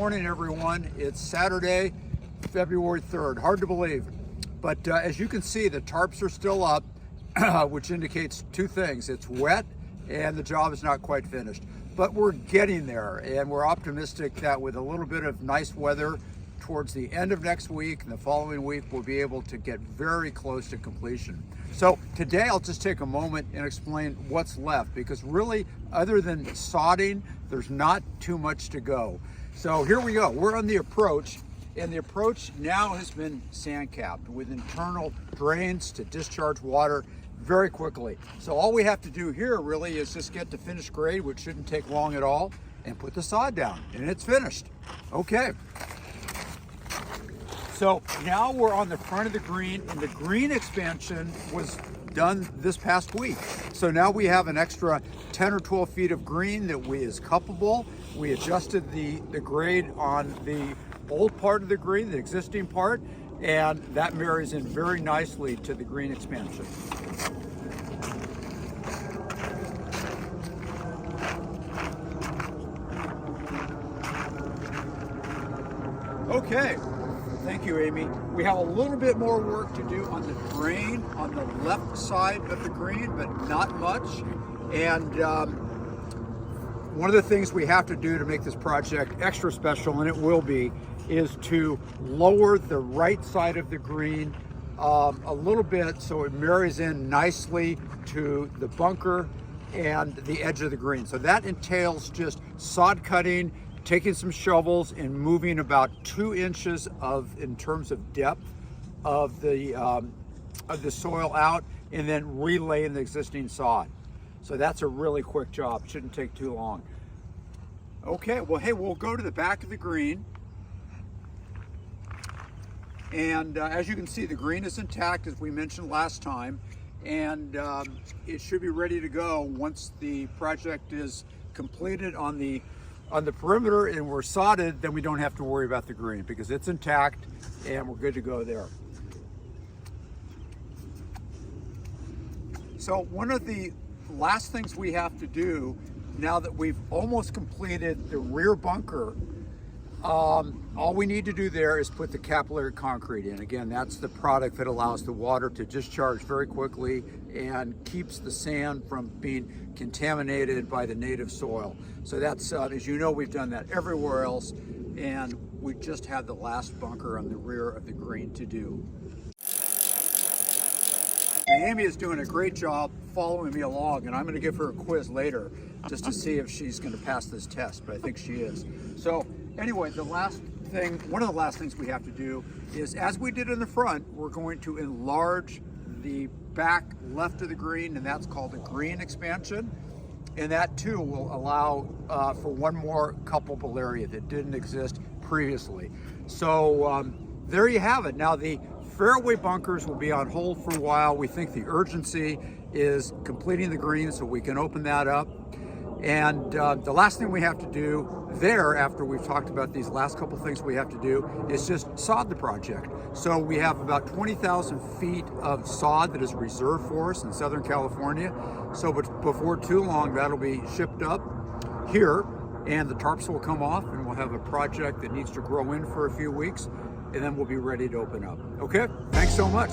morning, everyone. It's Saturday, February 3rd. Hard to believe. But as you can see, the tarps are still up, which indicates two things. It's wet and the job is not quite finished. But we're getting there, and we're optimistic that with a little bit of nice weather towards the end of next week and the following week, we'll be able to get very close to completion. So today I'll just take a moment and explain what's left, because really, other than sodding, there's not too much to go. So here we go. We're on the approach, and the approach now has been sand capped with internal drains to discharge water very quickly. So all we have to do here really is just get to finished grade, which shouldn't take long at all, and put the sod down, and it's finished. Okay. So now we're on the front of the green, and the green expansion was done this past week. So now we have an extra 10 or 12 feet of green that is cuppable. We adjusted the grade on the old part of the green, the existing part, and that marries in very nicely to the green expansion. Okay. Thank you, Amy. We have a little bit more work to do on the drain on the left side of the green, but not much. And one of the things we have to do to make this project extra special, and it will be, is to lower the right side of the green a little bit so it marries in nicely to the bunker and the edge of the green. So that entails just sod cutting, taking some shovels and moving about 2 inches in terms of depth of the soil out, and then relaying the existing sod. So that's a really quick job. Shouldn't take too long. Okay, well, hey, we'll go to the back of the green. And as you can see, the green is intact, as we mentioned last time, and it should be ready to go once the project is completed on the perimeter and we're sodded. Then we don't have to worry about the green because it's intact and we're good to go there. So one of the last things we have to do now that we've almost completed the rear bunker, all we need to do there is put the capillary concrete in. Again, that's the product that allows the water to discharge very quickly and keeps the sand from being contaminated by the native soil. So that's, as you know, we've done that everywhere else, and we just have the last bunker on the rear of the green to do. Amy is doing a great job following me along, and I'm going to give her a quiz later just to see if she's going to pass this test, but I think she is. So anyway, one of the last things we have to do is, as we did in the front, we're going to enlarge the back left of the green, and that's called a green expansion. And that too will allow for one more cuppable area that didn't exist previously. So there you have it. Now the fairway bunkers will be on hold for a while. We think the urgency is completing the green so we can open that up. And the last thing we have to do there, after we've talked about these last couple things we have to do, is just sod the project. So we have about 20,000 feet of sod that is reserved for us in Southern California. So before too long, that'll be shipped up here, and the tarps will come off, and we'll have a project that needs to grow in for a few weeks, and then we'll be ready to open up. Okay, thanks so much.